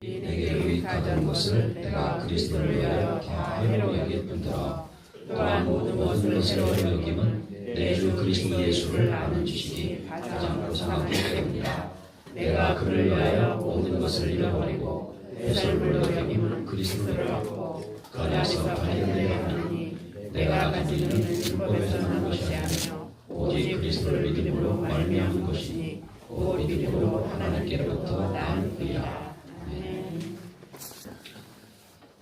내게 유익하지 않은 것을 내가 그리스도를 위하여 다 해로 여겼더라. 또한 모든 것을 새로 여김은 내 주 그리스도 예수를 아는 지식이 가장 고상하기 때문이다. 내가 그를 위하여 모든 것을 잃어버리고 배설물로 여김은 그리스도를 얻고 그 안에서 발견되어 하느니 내가 가진 일은 율법에서 나는 것이 아니며 오직 그리스도를 믿음으로 말미암은 것이니 그 믿음으로 하나님께로부터 나는 그이라.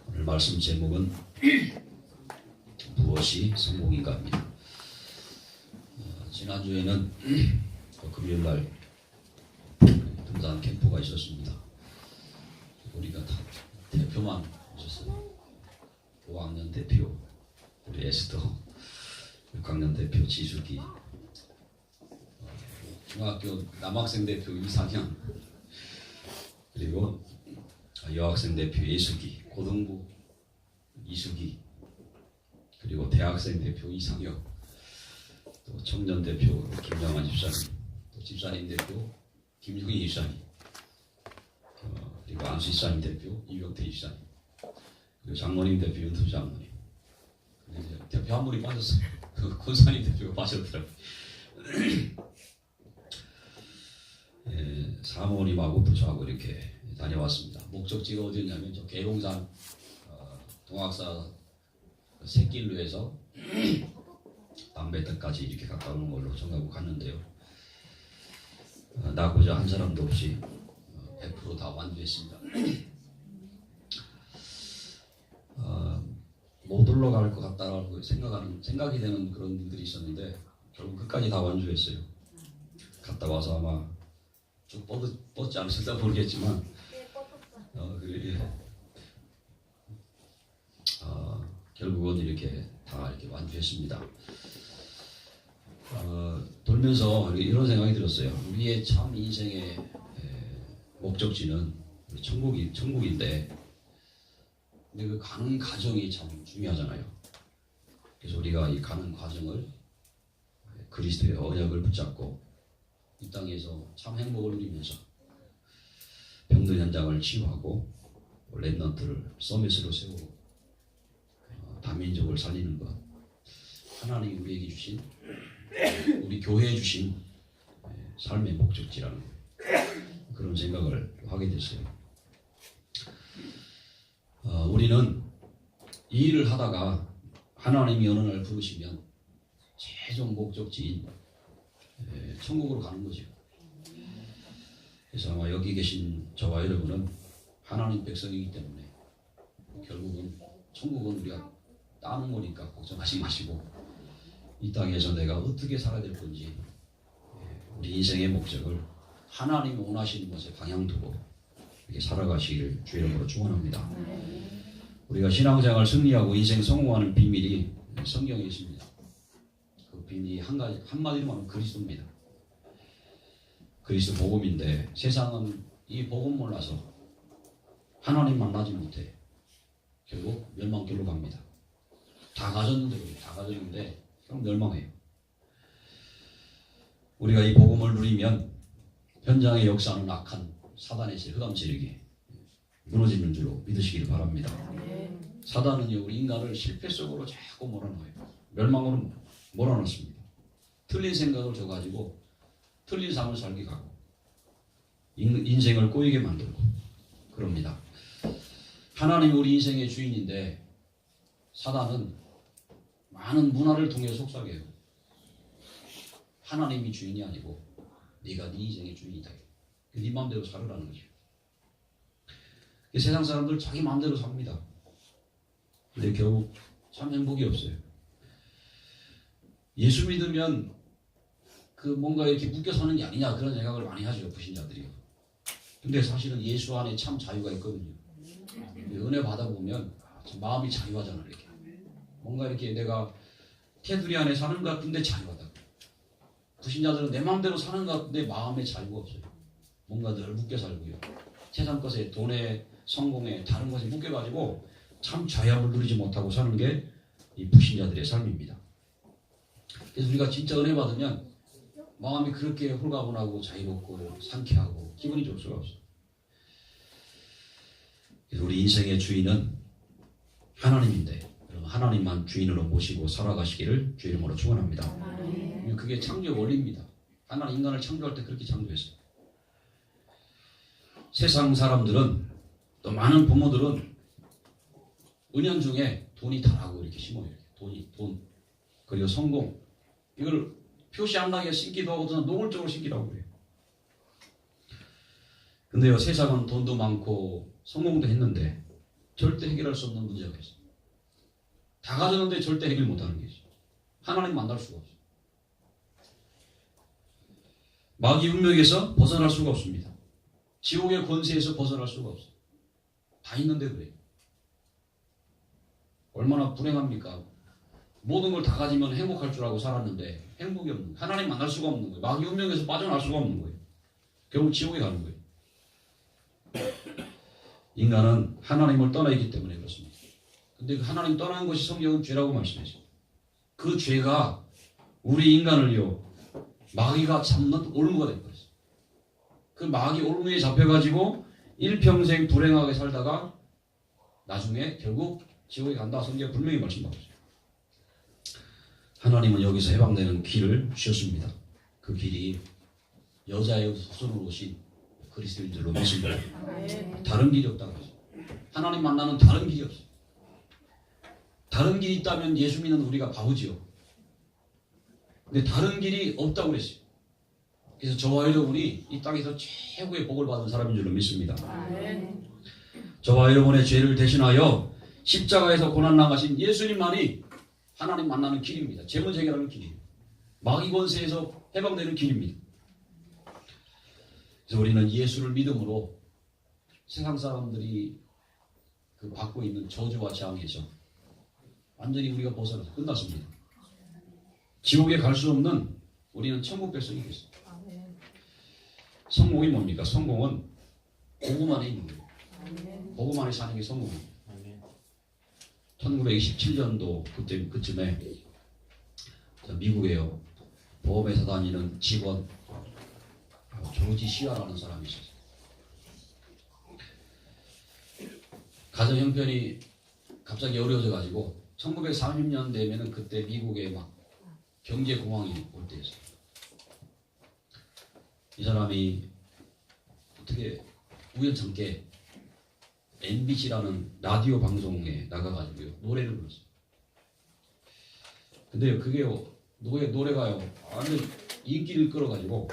오늘 말씀 제목은 무엇이 성공인가입니다. 지난주에는 금요일날 등산 캠프가 있었습니다. 우리가 다 대표만 오셨어요. 5학년 대표 우리 에스더, 6학년 대표 지숙이, 중학교 남학생 대표 이상현, 그리고 여학생 대표 예숙이, 고등부 이숙이, 그리고 대학생 대표 이상혁, 또 청년 대표 김영환 집사님, 또 집사님 대표 김용희 집사님, 그리고 안수 집사님 대표 이병태 집사님, 그리고 장로님 대표 윤투 장로님. 대표 한 분이 빠졌어요. 권사님 대표가 빠졌더라고요. 사모님하고 또 저하고 이렇게 다녀왔습니다. 목적지가 어디였냐면 저 계룡산 동학사 새길로 해서 남배터까지 이렇게 가까운 걸로 정하고 갔는데요. 나고자 한 사람도 없이 100% 다 완주했습니다. 못 올라갈 것 같다라고 생각이 되는 그런 분들이 있었는데 결국 끝까지 다 완주했어요. 갔다 와서 아마 좀 뻗지 않았을까 모르겠지만 결국은 이렇게 다 이렇게 완주했습니다. 돌면서 이런 생각이 들었어요. 우리의 참 인생의 목적지는 천국인데, 근데 그 가는 과정이 참 중요하잖아요. 그래서 우리가 이 가는 과정을 그리스도의 언약을 붙잡고 이 땅에서 참 행복을 누리면서 병든 현장을 치유하고 랩넌트를 서밋으로 세우고 다민족을 살리는 것, 하나님이 우리에게 주신, 우리 교회에 주신 삶의 목적지라는 그런 생각을 하게 됐어요. 우리는 이 일을 하다가 하나님이 어느 날 부르시면 최종 목적지인 천국으로 가는 거죠. 그래서 아마 여기 계신 저와 여러분은 하나님 백성이기 때문에 결국은 천국은 우리가 따는 거니까 걱정하지 마시고 이 땅에서 내가 어떻게 살아야 될 건지 우리 인생의 목적을 하나님이 원하시는 것에 방향 두고 이렇게 살아가시기를 주의 이름으로 축원합니다. 우리가 신앙생활 승리하고 인생 성공하는 비밀이 성경에 있습니다. 그 비밀이 한마디로 말하면 그리스도입니다. 그리스도 복음인데 세상은 이 복음 몰라서 하나님 만나지 못해 결국 멸망길로 갑니다. 다 가졌는데 그럼 멸망해요. 우리가 이 복음을 누리면 현장의 역사는 악한 사단의 흑암 세력이 무너지는 줄로 믿으시기를 바랍니다. 사단은요, 우리 인간을 실패 속으로 자꾸 몰아넣어요. 멸망으로 몰아넣습니다. 틀린 생각을 줘가지고 틀린 삶을 살게 가고 인생을 꼬이게 만들고 그럽니다. 하나님이 우리 인생의 주인인데 사단은 많은 문화를 통해 속삭여요. 하나님이 주인이 아니고 네가 네 인생의 주인이다. 네 마음대로 살으라는 거죠. 세상 사람들 자기 마음대로 삽니다. 근데 결국 참 행복이 없어요. 예수 믿으면 그 뭔가 이렇게 묶여 사는 게 아니냐 그런 생각을 많이 하죠, 불신자들이요. 근데 사실은 예수 안에 참 자유가 있거든요. 은혜 받아보면 마음이 자유하잖아. 이렇게 뭔가 이렇게 내가 테두리 안에 사는 것 같은데 자유하다. 불신자들은 내 마음대로 사는 것 같은데 마음에 자유가 없어요. 뭔가 늘 묶여 살고요. 세상 것에, 돈에, 성공에, 다른 것에 묶여가지고 참 자유함을 누리지 못하고 사는 게 이 불신자들의 삶입니다. 그래서 우리가 진짜 은혜 받으면 마음이 그렇게 홀가분하고 자유롭고 상쾌하고 기분이 좋을 수가 없어요. 우리 인생의 주인은 하나님인데 여러분 하나님만 주인으로 모시고 살아가시기를 주 이름으로 축원합니다. 그게 창조의 원리입니다. 하나님 인간을 창조할 때 그렇게 창조했어요. 세상 사람들은 또 많은 부모들은 은연중에 돈이 다라고 이렇게 심어요. 돈 그리고 성공 이걸 표시 안 나게 심기도 하고 노골적으로 심기라고 그래요. 근데요 세상은 돈도 많고 성공도 했는데 절대 해결할 수 없는 문제가 있어요. 다 가졌는데 절대 해결 못하는 게 있어요. 하나님 만날 수가 없어요. 마귀 운명에서 벗어날 수가 없습니다. 지옥의 권세에서 벗어날 수가 없어요. 다 있는데 그래요. 얼마나 불행합니까? 모든 걸 다 가지면 행복할 줄 알고 살았는데 행복이 없는 거예요. 하나님 만날 수가 없는 거예요. 마귀 운명에서 빠져나갈 수가 없는 거예요. 결국 지옥에 가는 거예요. 인간은 하나님을 떠나 있기 때문에 그렇습니다. 근데 그 하나님 떠나는 것이 성경은 죄라고 말씀했어요. 그 죄가 우리 인간을요 마귀가 잡는 올무가 돼버렸어요. 그 마귀 올무에 잡혀가지고 일평생 불행하게 살다가 나중에 결국 지옥에 간다. 성경 분명히 말씀하고 있어요. 하나님은 여기서 해방되는 길을 주셨습니다. 그 길이 여자의 후손으로 오신 그리스도인들로 믿습니다. 다른 길이 없다고 했어요. 하나님 만나는 다른 길이 없어요. 다른 길이 있다면 예수 믿는 우리가 바보지요. 근데 다른 길이 없다고 그랬어요. 그래서 저와 여러분이 이 땅에서 최고의 복을 받은 사람인 줄로 믿습니다. 저와 여러분의 죄를 대신하여 십자가에서 고난 당하신 예수님만이 하나님 만나는 길입니다. 죄 문제 해결하는 길이에요. 마귀 권세에서 해방되는 길입니다. 그래서 우리는 예수를 믿음으로 세상 사람들이 그 받고 있는 저주와 재앙에서 완전히 우리가 벗어나서 끝났습니다. 지옥에 갈 수 없는 우리는 천국 백성이 됐어요. 성공이 뭡니까? 성공은 복음 안에 있는 거예요. 복음 안에 사는 게 성공이에요. 1927년도 그쯤에 미국에요 보험회사 다니는 직원 조지 시아라는 사람이 있었어요. 가정 형편이 갑자기 어려워져 가지고 1930년 되면은 그때 미국에 막 경제 공황이 올 때였어요. 이 사람이 어떻게 우연찮게 MBC라는 라디오 방송에 나가가지고요 노래를 불렀어요. 근데요 그게요 노래가요 완전 인기를 끌어가지고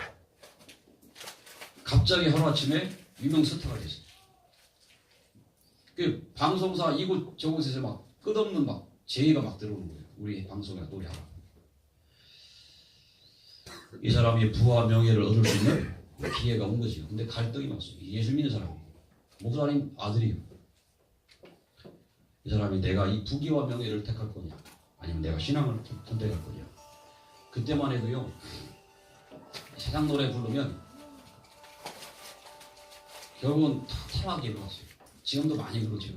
갑자기 하루아침에 유명 스타가 됐어요. 그 방송사 이곳 저곳에서 막 끝없는 막 제의가 막 들어오는 거예요. 우리 방송에 노래하라. 이 사람이 부와 명예를 얻을 수 있는 기회가 온 거죠. 근데 갈등이 왔어요. 예수 믿는 사람이에요. 목사님 아들이에요. 이 사람이 내가 이 부귀와 명예를 택할 거냐 아니면 내가 신앙을 선택할 거냐. 그때만 해도요 세상 노래 부르면 결국은 다 타락하게 일어났어요. 지금도 많이 그러죠.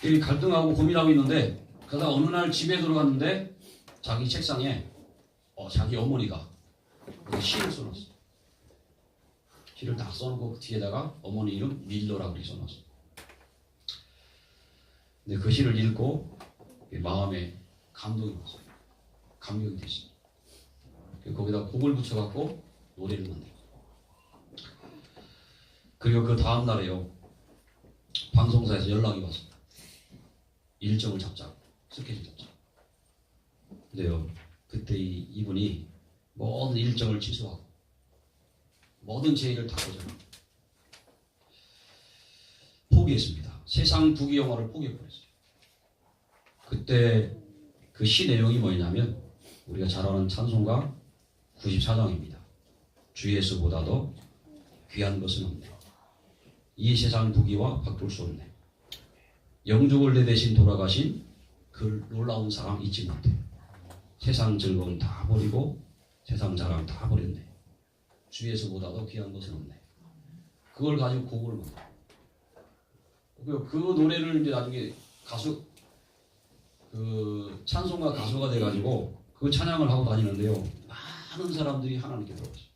이 갈등하고 고민하고 있는데 그러다 어느 날 집에 들어갔는데 자기 책상에 자기 어머니가 시를 써놨어. 시를 딱 써놓고 그 뒤에다가 어머니 이름 밀러라고 이렇게 써놨어. 근데 그 시를 읽고 마음에 감동이 왔어요. 감격이 됐어요. 거기다 곡을 붙여갖고 노래를 만들어. 그리고 그 다음 날에요 방송사에서 연락이 왔어요. 일정을 잡자, 스케줄 잡자. 근데요 그때 이분이 모든 일정을 취소하고 모든 제의를 다 거절하고 포기했습니다. 세상 부귀영화를 포기해버렸어요. 그때 그 시 내용이 뭐냐면 우리가 잘 아는 찬송가 94장입니다. 주 예수보다도 귀한 것은 없네. 이 세상 부귀와 바꿀 수 없네. 영족을 내 대신 돌아가신 그 놀라운 사랑 잊지 못해. 세상 즐거움 다 버리고 세상 자랑 다 버렸네. 주 예수보다도 귀한 것은 없네. 그걸 가지고 곡을 만들어. 그 노래를 이제 나중에 가수 그 찬송가 가수가 돼가지고 그 찬양을 하고 다니는데요. 많은 사람들이 하나님께 들어왔어요.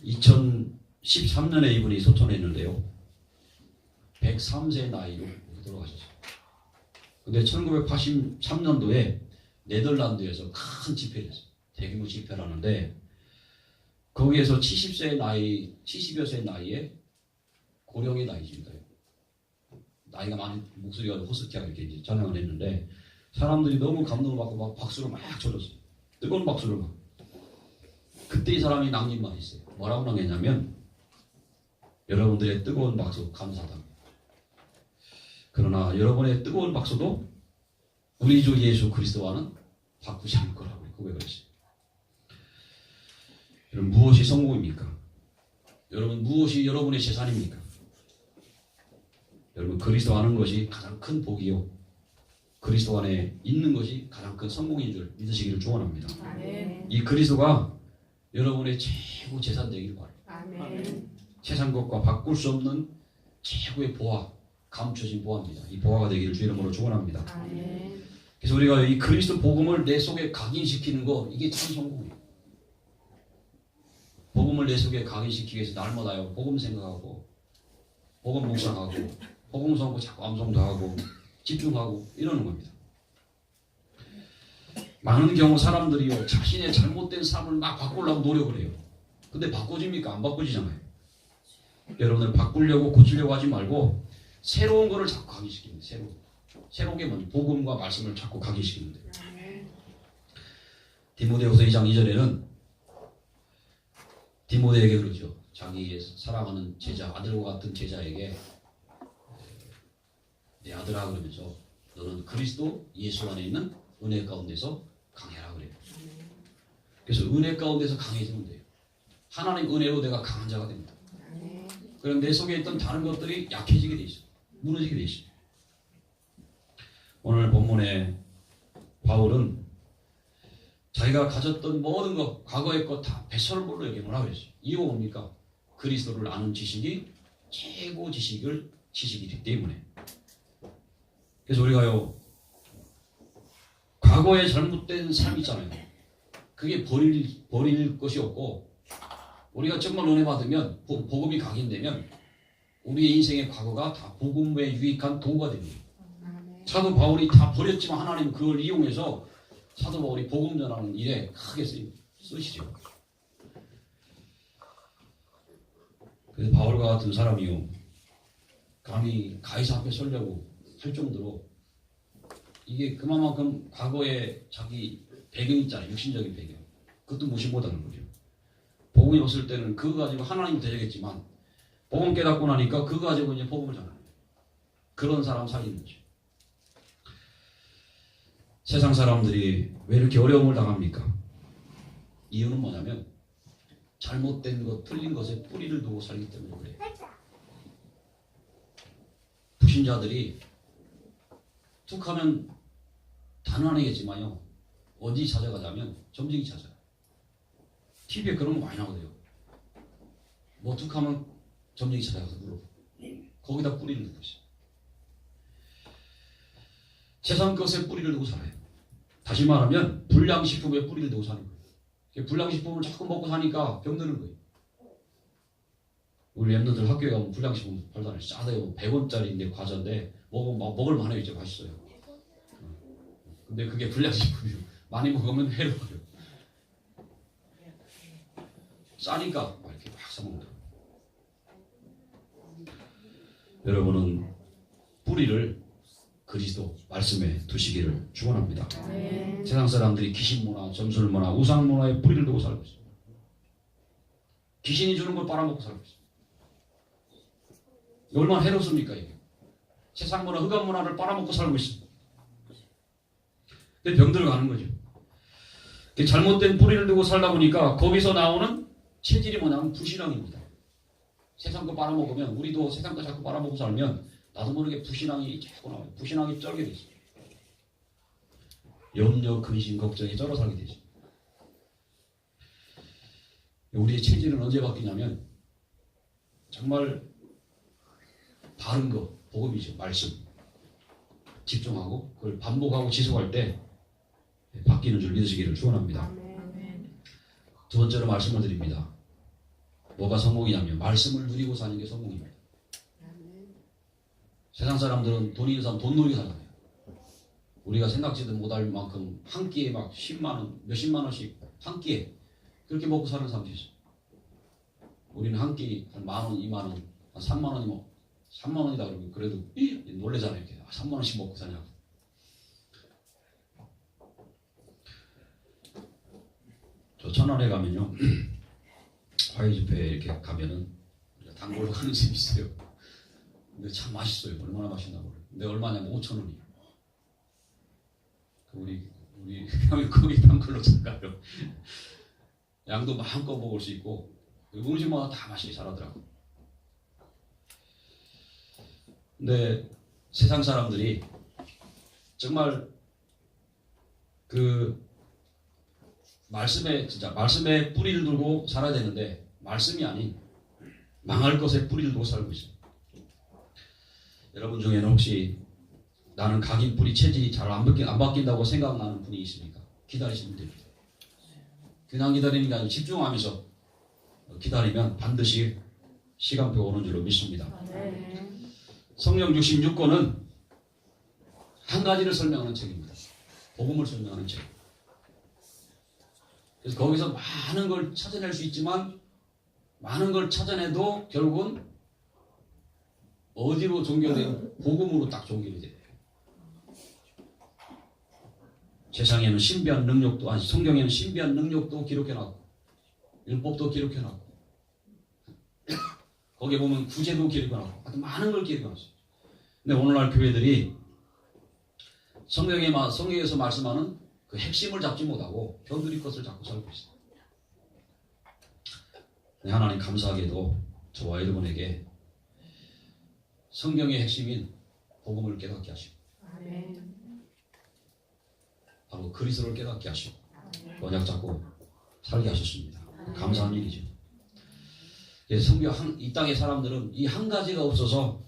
2013년에 이분이 소천했는데요. 103세 나이로 돌아가셨어요. 근데 1983년도에 네덜란드에서 큰 집회를 했어요. 대규모 집회를 하는데 거기에서 70여 세 나이에 고령의 나이입니다. 나이가 많이 목소리가 호스키하게 이렇게 이제 전향을 했는데 사람들이 너무 감동을 받고 막 박수를 막 쳐줬어요. 뜨거운 박수를 막. 그때 이 사람이 남긴 말이 있어요. 뭐라고 남겼냐면 여러분들의 뜨거운 박수 감사합니다. 그러나 여러분의 뜨거운 박수도 우리 주 예수 그리스도와는 바꾸지 않을 거라고 고백을 했어요. 여러분 무엇이 성공입니까? 여러분 무엇이 여러분의 재산입니까? 여러분 그리스도 아는 것이 가장 큰 복이요. 그리스도 안에 있는 것이 가장 큰 성공인 줄 믿으시기를 축원합니다. 이 그리스도가 여러분의 최고 재산 되기를 바랍니다. 세상 것과 바꿀 수 없는 최고의 보화, 감춰진 보화입니다. 이 보화가 되기를 주 이름으로 축원합니다. 그래서 우리가 이 그리스도 복음을 내 속에 각인시키는 거 이게 참 성공이에요. 복음을 내 속에 각인시키기 위해서 날마다요 복음 생각하고 복음 묵상하고 복음 성고 자꾸 암송도 하고 집중하고 이러는 겁니다. 많은 경우 사람들이요 자신의 잘못된 삶을 막 바꾸려고 노력을 해요. 근데 바꿔집니까? 안 바꿔지잖아요. 여러분들 바꾸려고 고치려고 하지 말고 새로운 거를 자꾸 각인시키는 거예요. 새로운 게 뭔지 복음과 말씀을 자꾸 각인시키는 거예요. 디모데후서 2장 2절에는 디모데에게 그러죠. 자기 사랑하는 제자, 아들과 같은 제자에게 내 아들아 그러면서 너는 그리스도 예수 안에 있는 은혜 가운데서 강해라 그래요. 그래서 은혜 가운데서 강해지면 돼요. 하나님 은혜로 내가 강한 자가 됩니다. 그럼 내 속에 있던 다른 것들이 약해지게 돼 있어요. 무너지게 돼 있어요. 오늘 본문에 바울은 자기가 가졌던 모든 것, 과거의 것 다 배설물로 여기 뭐라고 그랬어요. 이유가 뭡니까? 그리스도를 아는 지식이 최고 지식이기 때문에. 그래서 우리가요 과거에 잘못된 삶 있잖아요. 그게 버릴 것이 없고 우리가 정말 은혜 받으면 복음이 각인되면 우리의 인생의 과거가 다 복음에 유익한 도구가 됩니다. 사도 바울이 다 버렸지만 하나님 그걸 이용해서 사도 바울이 복음 전하는 일에 크게 쓰시죠. 그래서 바울과 같은 사람이요 감히 가이사 앞에 서려고 할 정도로 이게 그만큼 과거에 자기 배경 있잖아요. 육신적인 배경. 그것도 무시 못하는 거죠. 복음이 없을 때는 그거 가지고 하나님 되겠지만 복음 깨닫고 나니까 그거 가지고 이제 복음을 전하는 거예요. 그런 사람 살리는 거죠. 세상 사람들이 왜 이렇게 어려움을 당합니까? 이유는 뭐냐면 잘못된 것, 틀린 것에 뿌리를 두고 살기 때문에 그래요. 불신자들이 툭 하면 단언하겠지만요. 어디 찾아가자면 점쟁이 찾아요. TV에 그런 거 많이 나오대요. 뭐 툭 하면 점쟁이 찾아가서 물어보. 거기다 뿌리를 두고 있어요. 세상 것에 뿌리를 두고 살아요. 다시 말하면 불량식품에 뿌리를 두고 사는 거예요. 불량식품을 자꾸 먹고 사니까 병드는 거예요. 우리 랩너들 학교에 가면 불량식품 팔잖아요. 싸대요. 100원짜리인데 과자인데 먹을 만해요. 이제 맛있어요. 근데 그게 불량식품이에요. 많이 먹으면 해로워요. 싸니까 이렇게 막 사먹는다. 여러분은 뿌리를 그리스도 말씀에 두시기를 축원합니다. 세상 사람들이 귀신문화, 점술문화, 우상문화에 뿌리를 두고 살고 있어요. 귀신이 주는 걸 빨아먹고 살고 있어요. 얼마나 해롭습니까 이게. 세상문화, 흑암문화를 빨아먹고 살고 있어요. 근데 병들어 가는 거죠. 잘못된 뿌리를 두고 살다 보니까 거기서 나오는 체질이 뭐냐면 불신앙입니다. 세상 거 빨아먹으면 우리도 세상 거 자꾸 빨아먹고 살면 나도 모르게 불신앙이 자꾸 나와요. 불신앙이 쩔게 되죠. 염려, 근심, 걱정이 쩔어 살게 되죠. 우리의 체질은 언제 바뀌냐면 정말 바른 거, 복음이죠. 말씀. 집중하고 그걸 반복하고 지속할 때 바뀌는 줄 믿으시기를 축원합니다. 두 번째로 말씀을 드립니다. 뭐가 성공이냐면 말씀을 누리고 사는 게 성공입니다. 세상 사람들은 돈 있는 사람 돈 놀이 살잖아요. 우리가 생각지도 못할 만큼 한 끼에 막 10만 원, 몇십만 원씩 한 끼에 그렇게 먹고 사는 사람도 있어요. 우리는 한 끼 한 만 원, 2만 원, 한 3만 원이면 3만 원이다 그러면 그래도 놀래잖아요. 이렇게 3만 원씩 먹고 사냐고. 저 천안에 가면요. 화요 집회 이렇게 가면은 단골로 가는 집이 있어요. 근데 참 맛있어요. 얼마나 맛있나 모르겠어요. 근데 얼마냐면 5,000원이에요. 우리 거기 단골로 가요. 양도 마음껏 먹을 수 있고 음식마다 다 맛있게 잘하더라고. 근데 세상 사람들이 정말 그 말씀에 뿌리를 두고 살아야 되는데 말씀이 아닌 망할 것에 뿌리를 두고 살고 있어요. 여러분 중에는 혹시 나는 각인 뿌리 체질이 잘 안 바뀐다고 생각나는 분이 있습니까? 기다리시면 됩니다. 그냥 기다리는 게 아니라 집중하면서 기다리면 반드시 시간표가 오는 줄로 믿습니다. 성령 66권은 한 가지를 설명하는 책입니다. 복음을 설명하는 책. 그래서 거기서 많은 걸 찾아낼 수 있지만 많은 걸 찾아내도 결국은 어디로 종결돼요? 복음으로 딱 종결이 돼요. 세상에는 신비한 능력도 아니 성경에는 신비한 능력도 기록해놨고 율법도 기록해놨고 거기에 보면 구제도 기록해놨고 하여튼 많은 걸 기록해놨어요. 근데 오늘날 교회들이 성경에서 말씀하는 그 핵심을 잡지 못하고 변두리 것을 잡고 살고 있어요. 하나님 감사하게도 저와 여러분에게 성경의 핵심인 복음을 깨닫게 하시고 바로 그리스도를 깨닫게 하시고 언약 잡고 살게 하셨습니다. 감사한 일이죠. 성경 이 땅의 사람들은 이 한 가지가 없어서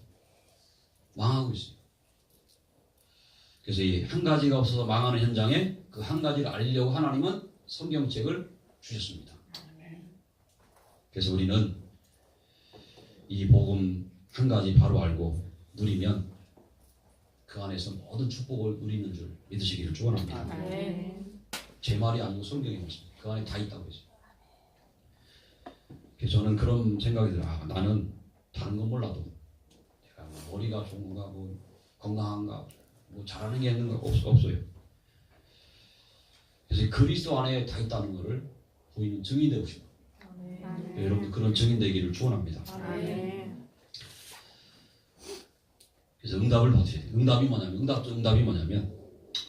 망하고 있어요. 그래서 이 한 가지가 없어서 망하는 현장에 그 한 가지를 알리려고 하나님은 성경책을 주셨습니다. 그래서 우리는 이 복음 한 가지 바로 알고 누리면 그 안에서 모든 축복을 누리는 줄 믿으시기를 축원합니다. 제 말이 아니고 성경의 말씀입니다. 그 안에 다 있다고 했어요. 그래서 저는 그런 생각이 들어요. 나는 다른 건 몰라도 내가 머리가 좋은가 뭐 건강한가 뭐 잘하는 게 있는가 없어요. 그래서 그리스도 안에 다 있다는 것을 보이는 증인 되고 싶어요. 여러분들 그런 증인 되기를 축원합니다. 그래서 응답을 받으셔야 돼요. 응답이 뭐냐면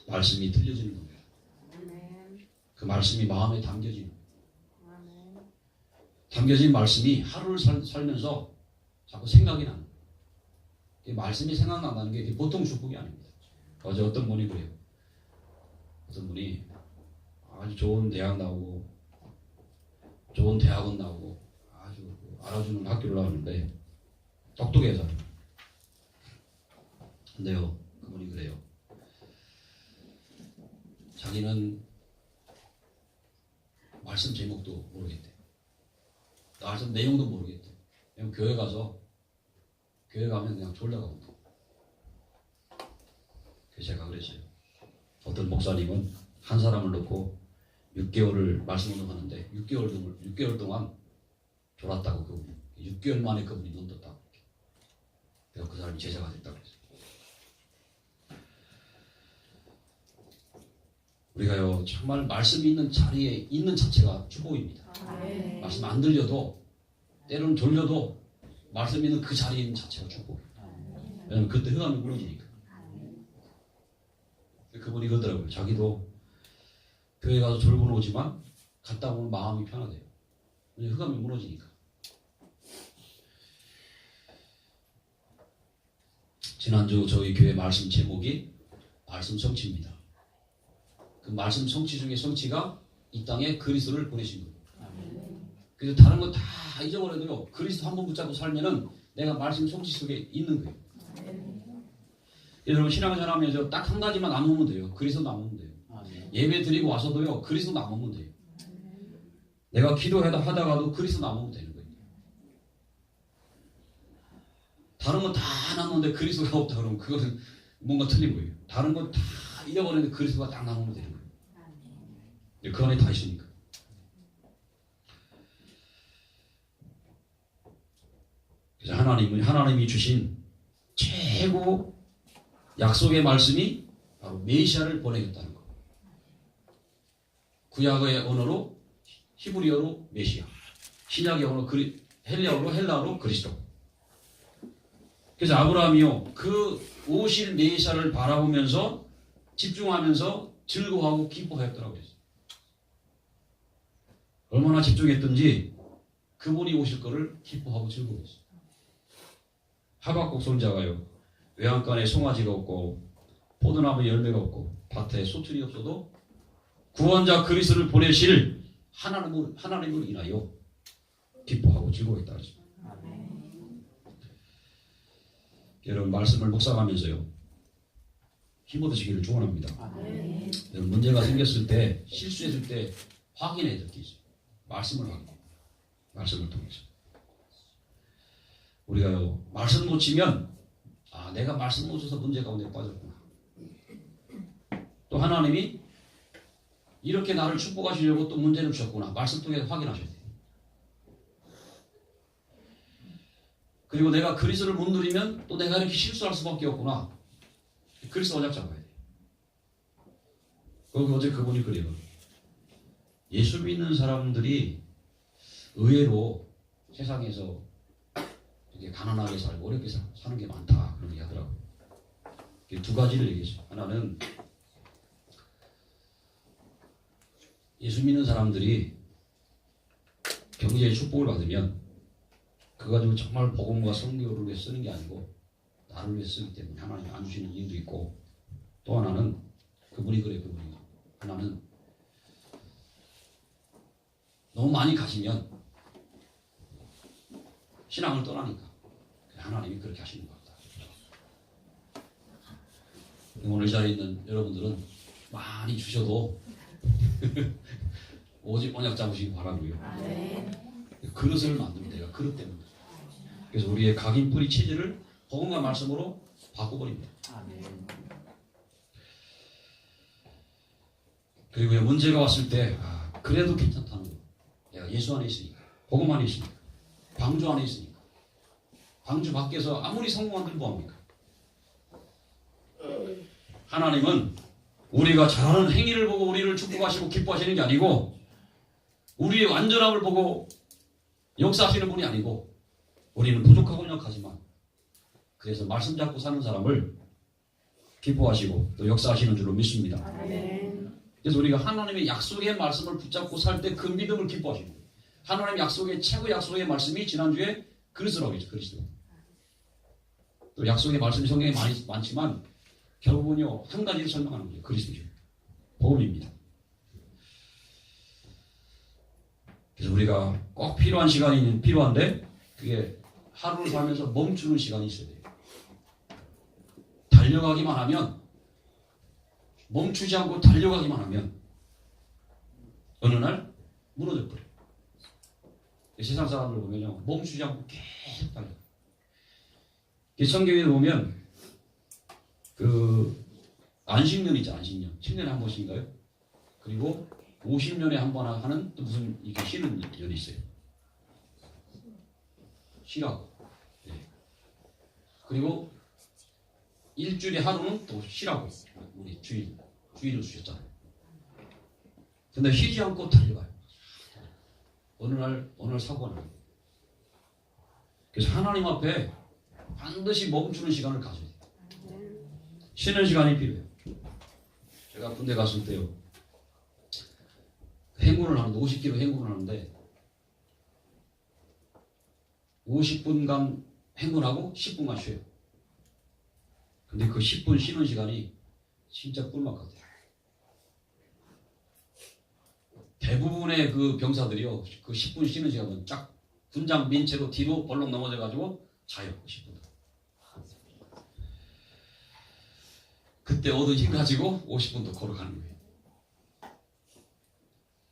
말씀이 들려지는 겁니다. 그 말씀이 마음에 담겨지는 거예요. 담겨진 말씀이 하루를 살면서 자꾸 생각이 나는 거예요. 말씀이 생각난다는 게 보통 축복이 아닙니다. 어제 어떤 분이 그래요. 어떤 분이 아주 좋은 대학 나오고 좋은 대학원 나오고 아주 알아주는 학교를 나왔는데 똑똑해서 근데요 그분이 그래요. 자기는 말씀 제목도 모르겠대. 말씀 내용도 모르겠대. 그냥 교회 가면 그냥 졸려가거든. 그래서 제가 그랬어요. 어떤 목사님은 한 사람을 놓고 6개월을 말씀 운동하는데 6개월 동안 졸았다고 그분이 6개월 만에 그분이 눈 떴다고. 그래서 그 사람이 제자가 됐다고 그랬어요. 우리가요 정말 말씀이 있는 자리에 있는 자체가 축복입니다. 말씀 안 들려도 때로는 졸려도 말씀 있는 그 자리에 있는 자체가 축복이에요. 왜냐면 그때 흑암이 무너지니까. 그분이 그러더라고요. 자기도 교회 가서 졸고는 오지만 갔다 오면 마음이 편하대요. 왜냐면 흑암이 무너지니까. 지난주 저희 교회 말씀 제목이 말씀 성취입니다. 그 말씀 성취 중에 성취가 이 땅에 그리스도를 보내신 거예요. 그래서 다른 거 다 잊어버려도요. 그리스도 한 번 붙잡고 살면은 내가 말씀 성취 속에 있는 거예요. 여러분 신앙생활하면서 딱 한 가지만 안 먹으면 돼요. 그리스도 안 먹으면 돼요. 예배 드리고 와서도요. 그리스도 안 먹으면 돼요. 내가 기도하다가도 그리스도 안 먹으면 되는 거예요. 다른 건 다 남는데 그리스도가 없다 그러면 그거는 뭔가 틀린 거예요. 다른 건 다 잃어버리는데 그리스도가 딱 남으면 되는 거예요. 그 안에 다 있으니까. 그래서 하나님이 주신 최고 약속의 말씀이 바로 메시아를 보내겠다는 거. 구약의 언어로 히브리어로 메시아, 신약의 언어 헬라어로 그리스도. 그래서 아브라함이요 그 오실 메시아를 바라보면서 집중하면서 즐거워하고 기뻐하였더라고요. 얼마나 집중했든지 그분이 오실 거를 기뻐하고 즐거워했어요. 하박국 선지자가요 외양간에 송아지가 없고 포도나무 열매가 없고 밭에 소출이 없어도 구원자 그리스도를 보내실 하나님을 인하여 기뻐하고 즐거워했다. 여러분 말씀을 묵상하면서요 힘 얻으시기를 축원합니다. 여러분 문제가 생겼을 때 실수했을 때 확인해야 될 게 있어요. 말씀을 통해서 우리가요 말씀 놓치면 내가 말씀 놓쳐서 문제 가운데 빠졌구나. 또 하나님이 이렇게 나를 축복하시려고 또 문제를 주셨구나. 말씀 통해서 확인하셔야 돼요. 그리고 내가 그리스도를 못 누리면 또 내가 이렇게 실수할 수밖에 없구나. 그리스도 언약 잡아야 돼요. 어제 그분이 그래요. 예수 믿는 사람들이 의외로 세상에서 이렇게 가난하게 살고 어렵게 사는 게 많다. 그런 얘기 하더라고요. 두 가지를 얘기했어요. 하나는 예수 믿는 사람들이 경제의 축복을 받으면 그거 가지고 정말 복음과 선교를 위해 쓰는 게 아니고 나를 위해 쓰기 때문에 하나님이 안 주시는 이유도 있고 또 하나는 그분이 하나는 너무 많이 가지면 신앙을 떠나니까 하나님이 그렇게 하시는 것 같다. 오늘 이 자리에 있는 여러분들은 많이 주셔도 오직 언약 잡으시기 바라고요. 그릇을 만들면 돼요. 그릇 때문에. 그래서 우리의 각인 뿌리 체질을 복음과 말씀으로 바꿔버립니다. 그리고 문제가 왔을 때 그래도 괜찮다는 거예요. 내가 예수 안에 있으니까, 복음 안에 있으니까, 방주 안에 있으니까. 방주 밖에서 아무리 성공한들 뭐합니까? 하나님은 우리가 잘하는 행위를 보고 우리를 축복하시고 기뻐하시는 게 아니고 우리의 완전함을 보고 역사하시는 분이 아니고 우리는 부족하고 약하지만 그래서 말씀 잡고 사는 사람을 기뻐하시고 또 역사하시는 줄로 믿습니다. 그래서 우리가 하나님의 약속의 말씀을 붙잡고 살 때 그 믿음을 기뻐하시는 거예요. 하나님의 약속의 최고 약속의 말씀이 지난주에 그리스도라고 했죠. 그리스도. 또 약속의 말씀이 성경에 많지만 결국은요 한 가지를 설명하는 거예요. 그리스도죠. 복음입니다. 그래서 우리가 꼭 필요한 시간이 필요한데 그게 하루를 살면서 멈추는 시간이 있어야 돼요. 달려가기만 하면 멈추지 않고 달려가기만 하면 어느 날 무너져 버려요. 세상 사람들 보면요 멈추지 않고 계속 달려. 성경에 보면 그 안식년 있죠. 안식년 10년에 한 번씩인가요? 그리고 50년에 한 번 하는 또 무슨 이렇게 쉬는 년이 있어요. 쉬라고. 네. 그리고 일주일에 하루는 또 쉬라고. 우리 주일을 주셨잖아요. 근데 쉬지 않고 달려가요. 어느 날 사고가 나요. 그래서 하나님 앞에 반드시 멈추는 시간을 가져야 돼요. 쉬는 시간이 필요해요. 제가 군대 갔을 때요. 행군을 하는데 50km 행군을 하는데 50분간 행군하고 10분간 쉬어요. 근데 그 10분 쉬는 시간이 진짜 꿀맛 같아요. 대부분의 그 병사들이요. 그 10분 쉬는 시간은 쫙 군장 민 채로 뒤로 벌렁 넘어져 가지고 자요. 10분. 그때 얻은 힘 가지고 50분 더 걸어가는 거예요.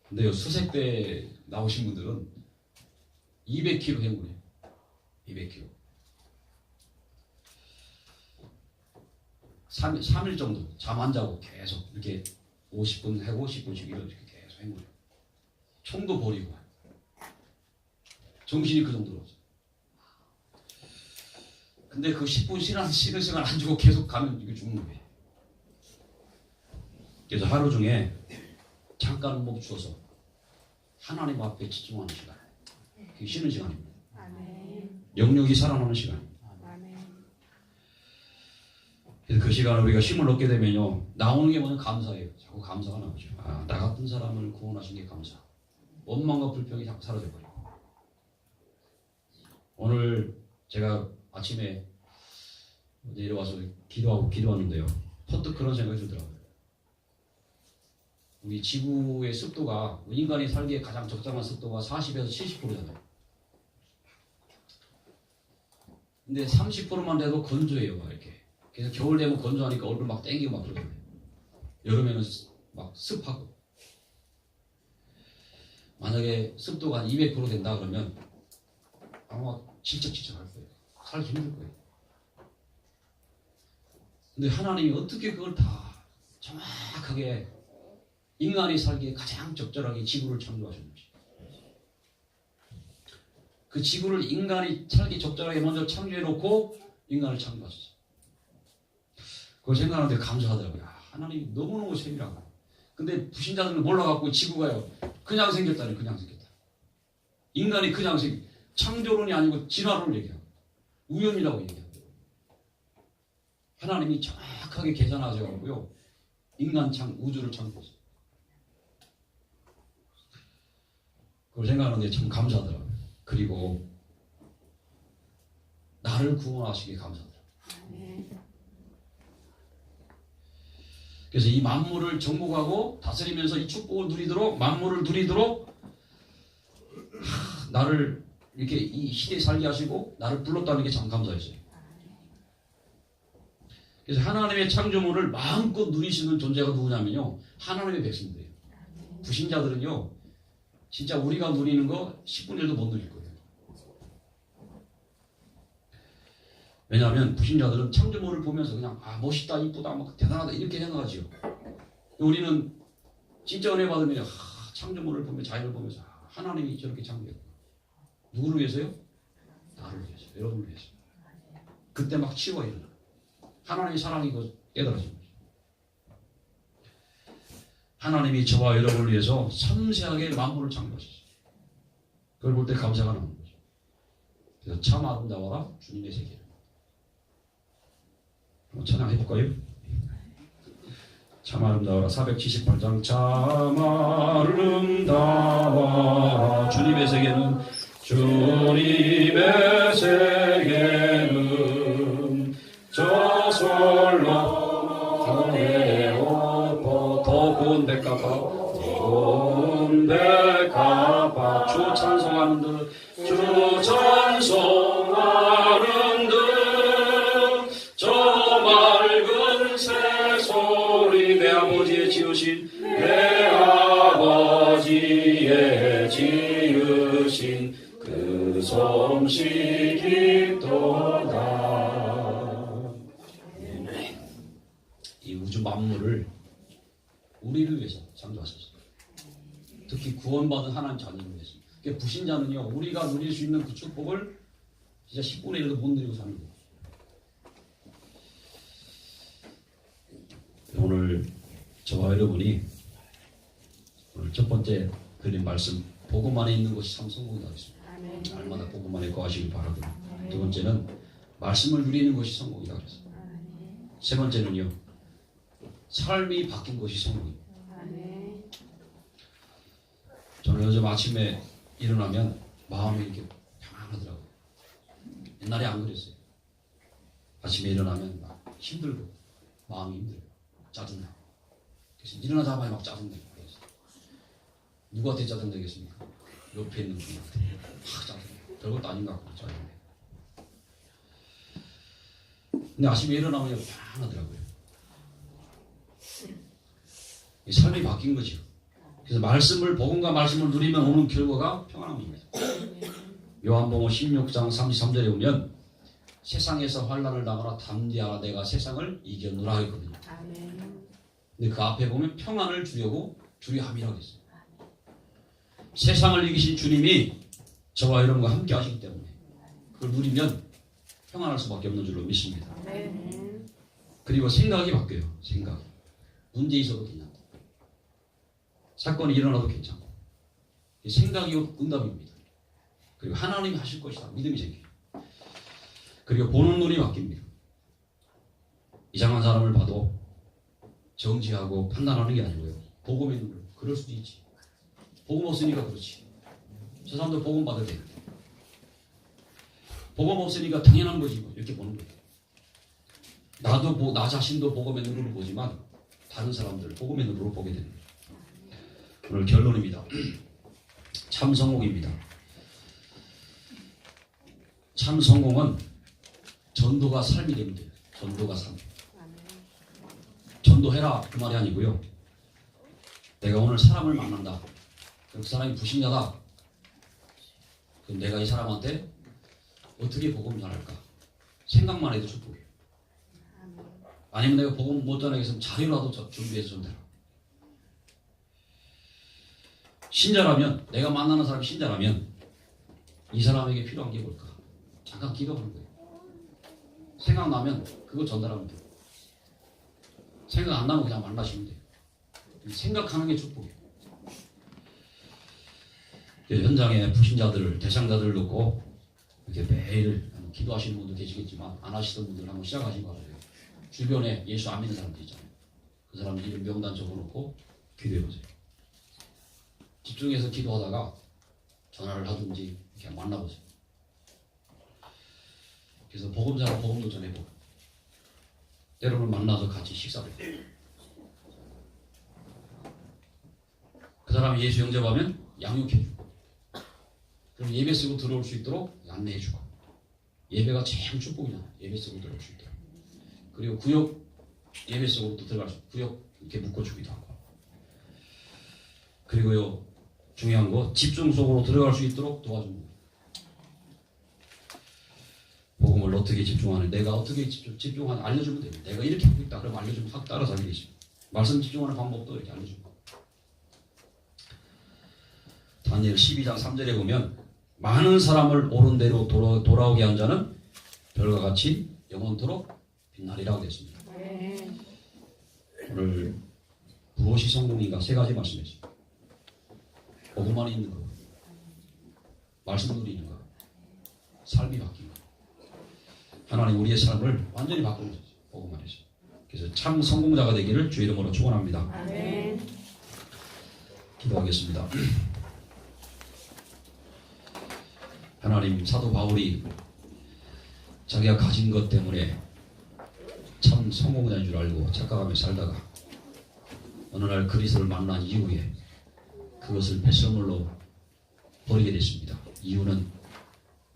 근데요, 수색대 나오신 분들은 200km 행군해요. 200km. 3일 정도 잠 안 자고 계속 이렇게 50분 하고 10분씩 이렇게 계속 한 거예요. 총도 버리고 정신이 그 정도로. 근데 그 10분 쉬는 시간 안 주고 계속 가면 이거 죽는 거예요. 그래서 하루 중에 잠깐 멈추어서 하나님 앞에 집중하는 시간. 그게 쉬는 시간입니다. 영역이 살아나는 시간입니다. 그래서 그 시간에 우리가 힘을 얻게 되면요, 나오는 게 먼저 감사해요. 자꾸 감사가 나오죠. 아, 나 같은 사람을 구원하신 게 감사. 원망과 불평이 자꾸 사라져버려요. 오늘 제가 아침에 내려와서 기도하는데요, 퍼뜩 그런 생각이 들더라고요. 우리 지구의 습도가, 인간이 살기에 가장 적당한 습도가 40에서 70%잖아요. 근데 30%만 돼도 건조해요, 막 이렇게. 그래서 겨울 되면 건조하니까 얼굴 막 땡기고 막 그러거든요. 여름에는 막 습하고. 만약에 습도가 한 200% 된다 그러면 아마 질척질척할 거예요. 살기 힘들 거예요. 근데 하나님이 어떻게 그걸 다 정확하게 인간이 살기에 가장 적절하게 지구를 창조하셨는지. 그 지구를 인간이 살기 적절하게 먼저 창조해놓고 인간을 창조하셨어요. 그걸 생각하는데 감사하더라고요. 하나님이 너무너무 세밀하고. 근데 불신자들은 몰라갖고 지구가요, 그냥 생겼다니, 그냥 생겼다. 인간이 그냥 창조론이 아니고 진화론을 얘기하고 우연이라고 얘기하고. 하나님이 정확하게 계산하셔가지고요, 우주를 창조했어요. 그걸 생각하는데 참 감사하더라고요. 그리고 나를 구원하시기에 감사하더라고요. 그래서 이 만물을 정복하고 다스리면서 이 축복을 누리도록, 만물을 누리도록 나를 이렇게 이 시대에 살게 하시고 나를 불렀다는 게 참 감사했어요. 그래서 하나님의 창조물을 마음껏 누리시는 존재가 누구냐면요, 하나님의 백성들이에요. 불신자들은요, 진짜 우리가 누리는 거 10분의 1도 못 누릴 거예요. 왜냐하면 불신자들은 창조물을 보면서 그냥 멋있다, 이쁘다, 막 대단하다 이렇게 생각하지요. 우리는 진짜 은혜 받으면 창조물을 보면, 자연을 보면서 하나님이 저렇게 창조했구나. 누구를 위해서요? 나를 위해서, 여러분을 위해서. 그때 막 치워 일어나. 하나님의 사랑이 깨달아진 거죠. 하나님이 저와 여러분을 위해서 섬세하게 만물을 창조하셨어요. 그걸 볼 때 감사가 나는 거죠. 그래서 참 아름다워라 주님의 세계를. 찬양해볼까요? 참 아름다워라. 478장. 참 아름다워라 주님의 세계는, 주님의 세계는 저솔로 더 고운 백합화, 고운 백합화. 주 찬송하는 듯, 주 찬송하는 듯, 저 맑은 새소리. 내 아버지의 지으신, 내 아버지의 지으신 그 솜씨 깊도다. 이 우주 만물을 우리를 위해서 창조하셨어요. 특히 구원받은 하나님 자녀를 위해서. 그러니까 불신자는요, 우리가 누릴 수 있는 그 축복을 진짜 10분의 1도 못 누리고 사는 거예요. 오늘 저와 여러분이 오늘 첫 번째 드린 말씀, 복음 안에 있는 것이 참 성공이다 그랬습니다. 날마다 복음 안에 거하시길 바라고요. 두 번째는 말씀을 누리는 것이 성공이다 그랬습니다. 세 번째는요, 삶이 바뀐 것이 성공입니다. 저는 요즘 아침에 일어나면 마음이 이렇게 평안하더라고요. 옛날에 안 그랬어요. 아침에 일어나면 막 힘들고 마음이 힘들고 짜증나고. 그래서 일어나자마자 막 짜증내고. 누구한테 짜증내겠습니까? 옆에 있는 분한테. 짜증내. 별것도 아닌 것 같고 짜증내. 근데 아침에 일어나면 평안하더라고요. 삶이 바뀐 거죠. 그래서 복음과 말씀을 누리면 오는 결과가 평안함입니다. 요한복음 16장 33절에 보면 세상에서 환난을 당하나 담대하라 내가 세상을 이겼노라 했거든요. 근데 그 앞에 보면 평안을 주려고 주리함이라고 했어요. 세상을 이기신 주님이 저와 여러분과 함께 하시기 때문에 그걸 누리면 평안할 수밖에 없는 줄로 믿습니다. 그리고 생각이 바뀌어요. 생각이. 문제 있어도 괜찮고 사건이 일어나도 괜찮고 생각이 응답입니다. 그리고 하나님이 하실 것이다. 믿음이 생겨요. 그리고 보는 눈이 바뀝니다. 이상한 사람을 봐도 정지하고 판단하는 게 아니고요. 복음의 눈으로. 그럴 수도 있지. 복음 없으니까 그렇지. 저 사람도 복음 받아야 돼. 복음 없으니까 당연한 거지. 뭐. 이렇게 보는 거예요. 나도 나 자신도 복음의 눈으로 보지만 다른 사람들 복음의 눈으로 보게 되는 거예요. 오늘 결론입니다. 참 성공입니다. 참 성공은 전도가 삶이 됩니다. 전도가 삶. 전도해라 그 말이 아니고요. 내가 오늘 사람을 만난다. 그 사람이 불신자다. 그럼 내가 이 사람한테 어떻게 복음 전할까? 생각만 해도 축복이에요. 아니면 내가 복음 못 전하겠으면 자료라도 준비해서 전해라. 신자라면 내가 만나는 사람이 신자라면 이 사람에게 필요한 게 뭘까? 잠깐 기도하는 거예요. 생각나면 그거 전달하면 돼요. 생각 안 나면 그냥 만나시면 돼요. 생각하는 게 축복이에요. 현장에 불신자들, 대상자들을 놓고 이렇게 매일 기도하시는 분도 계시겠지만 안 하시던 분들 한번 시작하시기 바라요. 주변에 예수 안 믿는 사람들 있잖아요. 그 사람들 이름 명단 적어놓고 기도해보세요. 집중해서 기도하다가 전화를 하든지 이렇게 만나보세요. 그래서 복음자랑 복음도 전해보고 때로는 만나서 같이 식사를 해요. 그 사람이 예수 영접하면 양육해주고 그럼 예배 쓰고 들어올 수 있도록 안내해주고 예배가 참 축복이잖아요. 예배 쓰고 들어올 수 있도록 그리고 구역 예배 쓰고 또 들어갈 수 있도록 구역 이렇게 묶어주기도 하고 그리고요 중요한 거 집중 속으로 들어갈 수 있도록 도와주는 거예요. 복음을 어떻게 집중하는 내가 어떻게 집중하는 알려주면 돼요. 내가 이렇게 하고 있다 그러면 알려주면 확 따라서 하게 되죠. 말씀 집중하는 방법도 이렇게 알려줍니다. 다니엘 12장 3절에 보면 많은 사람을 옳은 대로 돌아오게 한 자는 별과 같이 영원토록 빛나리라고 됐습니다. 오늘 무엇이 성공인가 세 가지 말씀했어요. 복음만 있는 거, 말씀 누리는 거, 삶이 바뀌는 거. 하나님 우리의 삶을 완전히 바꾸는 거죠. 복음 안에서. 그래서 참 성공자가 되기를 주의 이름으로 축원합니다. 아멘. 기도하겠습니다. 하나님 사도 바울이 자기가 가진 것 때문에 참 성공자인 줄 알고 착각하며 살다가 어느 날 그리스도를 만난 이후에 그것을 뱃선물로 버리게 됐습니다. 이유는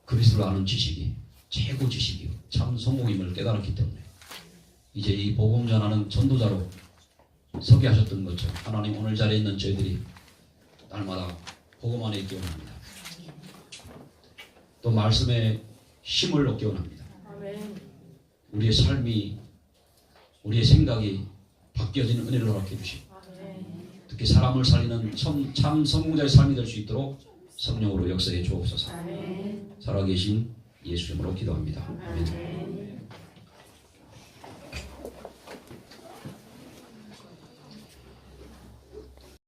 그리스도를 아는 지식이 최고 지식이요 참 성공임을 깨달았기 때문에 이제 이 복음 전하는 전도자로 서게 하셨던 것처럼 하나님 오늘 자리에 있는 저희들이 날마다 복음 안에 있기 원합니다. 또 말씀의 힘을 얻기 원합니다. 우리의 삶이 우리의 생각이 바뀌어지는 은혜를 허락해 주시고 특히 사람을 살리는 참 성공자의 삶이 될 수 있도록 성령으로 역사해 주옵소서. 살아계신 예수 이름으로 기도합니다. 아멘.